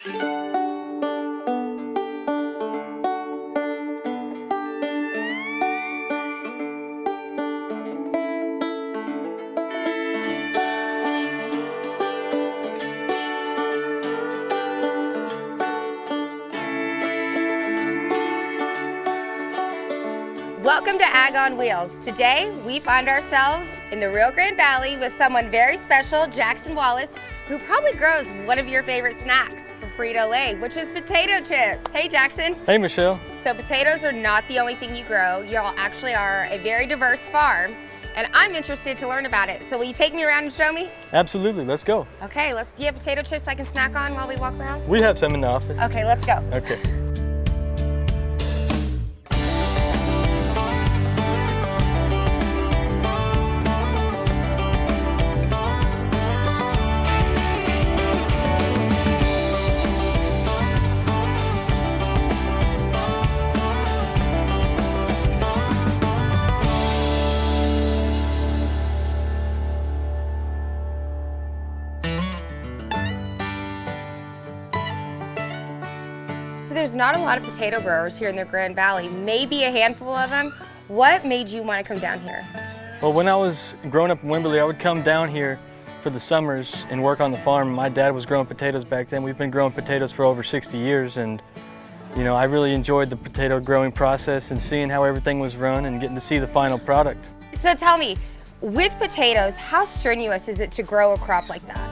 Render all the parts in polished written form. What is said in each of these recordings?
Welcome to Ag on Wheels. Today, we find ourselves in the Rio Grande Valley with someone very special, Jackson Wallace, who probably grows one of your favorite snacks for Frito-Lay, which is potato chips. Hey, Jackson. Hey, Michelle. So potatoes are not the only thing you grow. You all actually are a very diverse farm, and I'm interested to learn about it. So will you take me around and show me? Absolutely, let's go. Okay, do you have potato chips I can snack on while we walk around? We have some in the office. Okay, let's go. Okay. So there's not a lot of potato growers here in the Grand Valley, maybe a handful of them. What made you want to come down here? Well, when I was growing up in Wimberley, I would come down here for the summers and work on the farm. My dad was growing potatoes back then. We've been growing potatoes for over 60 years, and you know, I really enjoyed the potato growing process and seeing how everything was run and getting to see the final product. So tell me, with potatoes, how strenuous is it to grow a crop like that?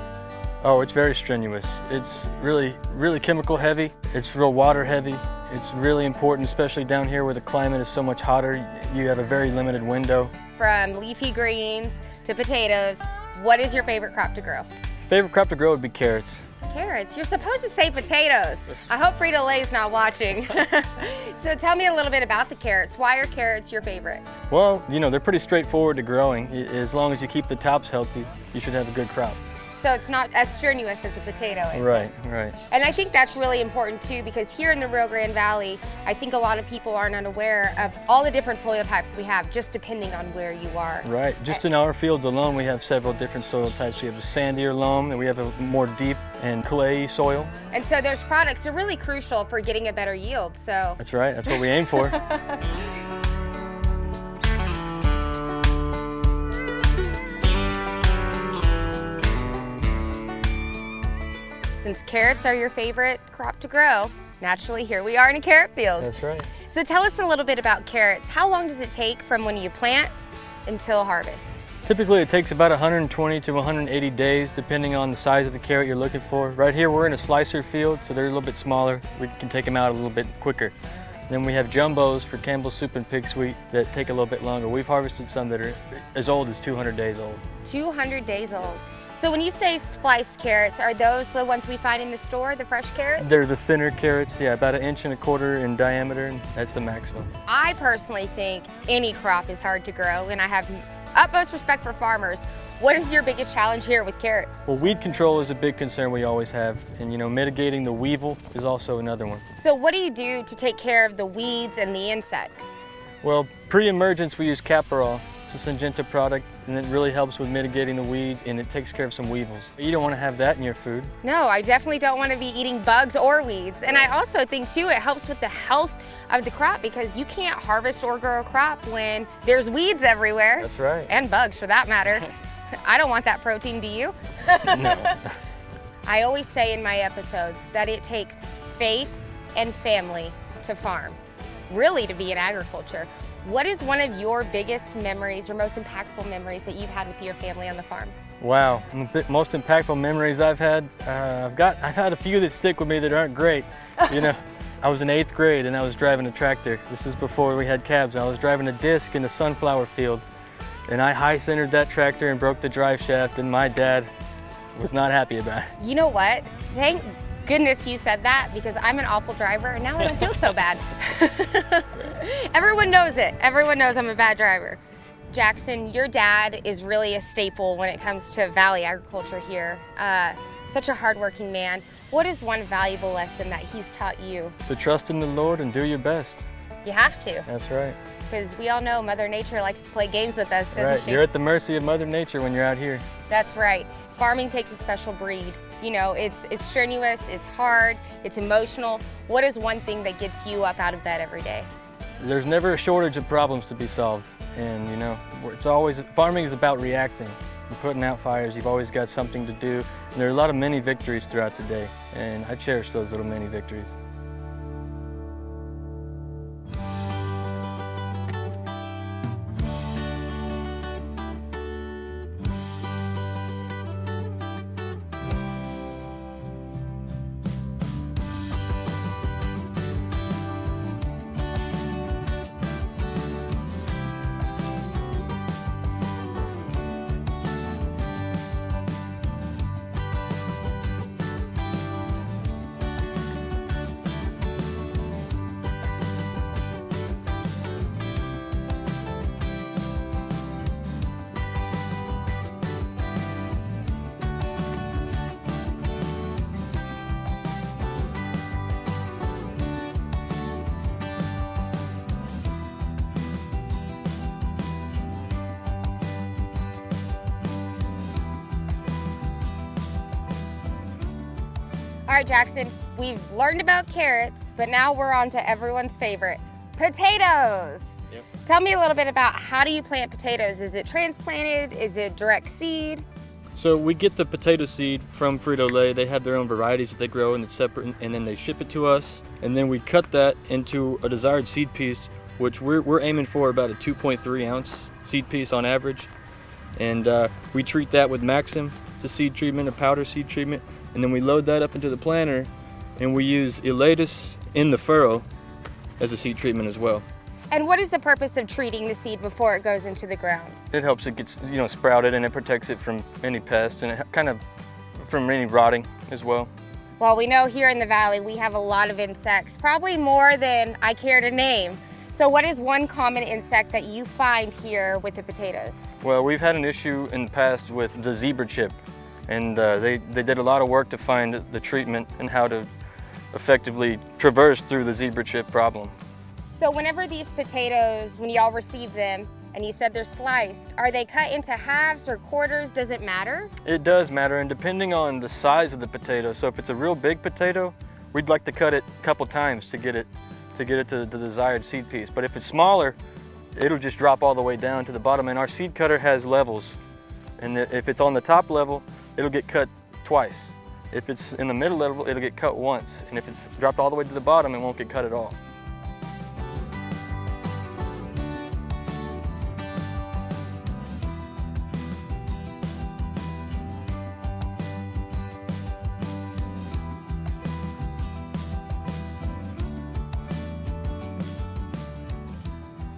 Oh, it's very strenuous. It's really chemical heavy. It's real water heavy. It's really important, especially down here where the climate is so much hotter. You have a very limited window. From leafy greens to potatoes, what is your favorite crop to grow? Favorite crop to grow would be carrots. Carrots? You're supposed to say potatoes. I hope Frito-Lay's not watching. So tell me a little bit about the carrots. Why are carrots your favorite? Well, you know, they're pretty straightforward to growing. As long as you keep the tops healthy, you should have a good crop. So it's not as strenuous as a potato, is it? Right. And I think that's really important too, because here in the Rio Grande Valley, I think a lot of people aren't unaware of all the different soil types we have, just depending on where you are. Right, just in our fields alone, we have several different soil types. We have a sandier loam, and we have a more deep and clayey soil. And so those products are really crucial for getting a better yield, so. That's right, that's what we aim for. Since carrots are your favorite crop to grow, naturally here we are in a carrot field. That's right. So tell us a little bit about carrots. How long does it take from when you plant until harvest? Typically it takes about 120 to 180 days depending on the size of the carrot you're looking for. Right here we're in a slicer field, so they're a little bit smaller. We can take them out a little bit quicker. Then we have jumbos for Campbell's Soup and Pig Sweet that take a little bit longer. We've harvested some that are as old as 200 days old. 200 days old. So when you say spliced carrots, are those the ones we find in the store, the fresh carrots? They're the thinner carrots, yeah, about 1.25 inches in diameter, and that's the maximum. I personally think any crop is hard to grow, and I have utmost respect for farmers. What is your biggest challenge here with carrots? Well, weed control is a big concern we always have, and you know, mitigating the weevil is also another one. So what do you do to take care of the weeds and the insects? Well, pre-emergence we use Caparol. It's a Syngenta product, and it really helps with mitigating the weed, and it takes care of some weevils. You don't want to have that in your food. No, I definitely don't want to be eating bugs or weeds. And I also think too, it helps with the health of the crop, because you can't harvest or grow a crop when there's weeds everywhere. That's right. And bugs for that matter. I don't want that protein, do you? No. I always say in my episodes that it takes faith and family to farm, really to be in agriculture. What is one of your biggest memories or most impactful memories that you've had with your family on the farm? Wow, the most impactful memories I've had, I've had a few that stick with me that aren't great. You know, I was in 8th grade and I was driving a tractor. This is before we had cabs. I was driving a disc in a sunflower field, and I high-centered that tractor and broke the drive shaft, and my dad was not happy about it. You know what? Thank goodness you said that, because I'm an awful driver and now I don't feel so bad. Everyone knows it. Everyone knows I'm a bad driver. Jackson, your dad is really a staple when it comes to valley agriculture here. Such a hardworking man. What is one valuable lesson that he's taught you? To trust in the Lord and do your best. You have to. That's right. Because we all know Mother Nature likes to play games with us, doesn't she? You're at the mercy of Mother Nature when you're out here. That's right. Farming takes a special breed. You know, it's strenuous, it's hard, it's emotional. What is one thing that gets you up out of bed every day? There's never a shortage of problems to be solved. And you know, it's always, farming is about reacting and putting out fires. You've always got something to do. And there are a lot of mini victories throughout the day. And I cherish those little mini victories. All right, Jackson, we've learned about carrots, but now we're on to everyone's favorite, potatoes. Yep. Tell me a little bit about how do you plant potatoes? Is it transplanted? Is it direct seed? So we get the potato seed from Frito-Lay. They have their own varieties that they grow and it's separate, and then they ship it to us. And then we cut that into a desired seed piece, which we're aiming for about a 2.3 ounce seed piece on average. And we treat that with Maxim. It's a seed treatment, a powder seed treatment. And then we load that up into the planter, and we use Elatus in the furrow as a seed treatment as well. And what is the purpose of treating the seed before it goes into the ground? It helps it gets, you know, sprouted, and it protects it from any pests, and it kind of from any rotting as well. Well, we know here in the valley we have a lot of insects, probably more than I care to name. So what is one common insect that you find here with the potatoes? Well, we've had an issue in the past with the zebra chip, and they did a lot of work to find the treatment and how to effectively traverse through the zebra chip problem. So whenever these potatoes, when y'all receive them, and you said they're sliced, are they cut into halves or quarters? Does it matter? It does matter, and depending on the size of the potato. So if it's a real big potato, we'd like to cut it a couple times to get it to the desired seed piece. But if it's smaller, it'll just drop all the way down to the bottom. And our seed cutter has levels, and if it's on the top level, it'll get cut twice. If it's in the middle level, it'll get cut once. And if it's dropped all the way to the bottom, it won't get cut at all.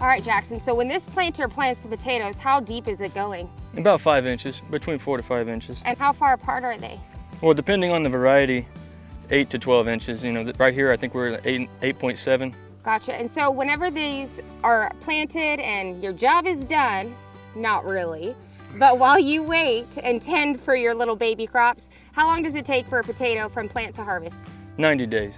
All right, Jackson, so when this planter plants the potatoes, how deep is it going? About 5 inches, between 4 to 5 inches. And how far apart are they? Well, depending on the variety, 8 to 12 inches. You know, right here, I think we're at 8.7. Gotcha. And so whenever these are planted and your job is done, not really, but while you wait and tend for your little baby crops, how long does it take for a potato from plant to harvest? 90 days.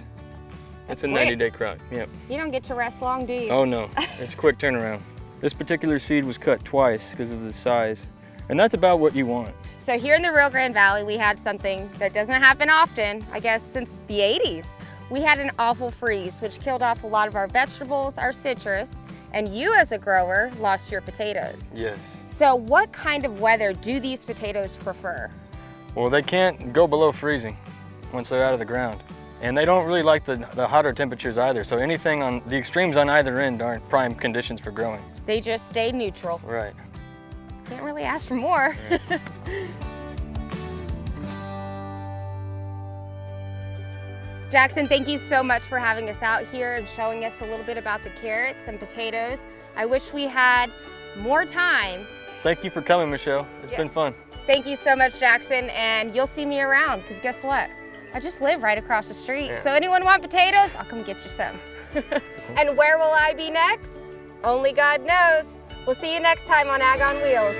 It's a quick. 90-day crop, yep. You don't get to rest long, do you? Oh no, it's a quick turnaround. This particular seed was cut twice because of the size, and that's about what you want. So here in the Rio Grande Valley, we had something that doesn't happen often, I guess since the 80s. We had an awful freeze, which killed off a lot of our vegetables, our citrus, and you as a grower lost your potatoes. Yes. So what kind of weather do these potatoes prefer? Well, they can't go below freezing once they're out of the ground. And they don't really like the hotter temperatures either. So anything on the extremes on either end aren't prime conditions for growing. They just stay neutral. Right. Can't really ask for more. Right. Jackson, thank you so much for having us out here and showing us a little bit about the carrots and potatoes. I wish we had more time. Thank you for coming, Michelle. It's been fun. Thank you so much, Jackson, and you'll see me around, because guess what? I just live right across the street. Yeah. So anyone want potatoes? I'll come get you some. And where will I be next? Only God knows. We'll see you next time on Ag on Wheels.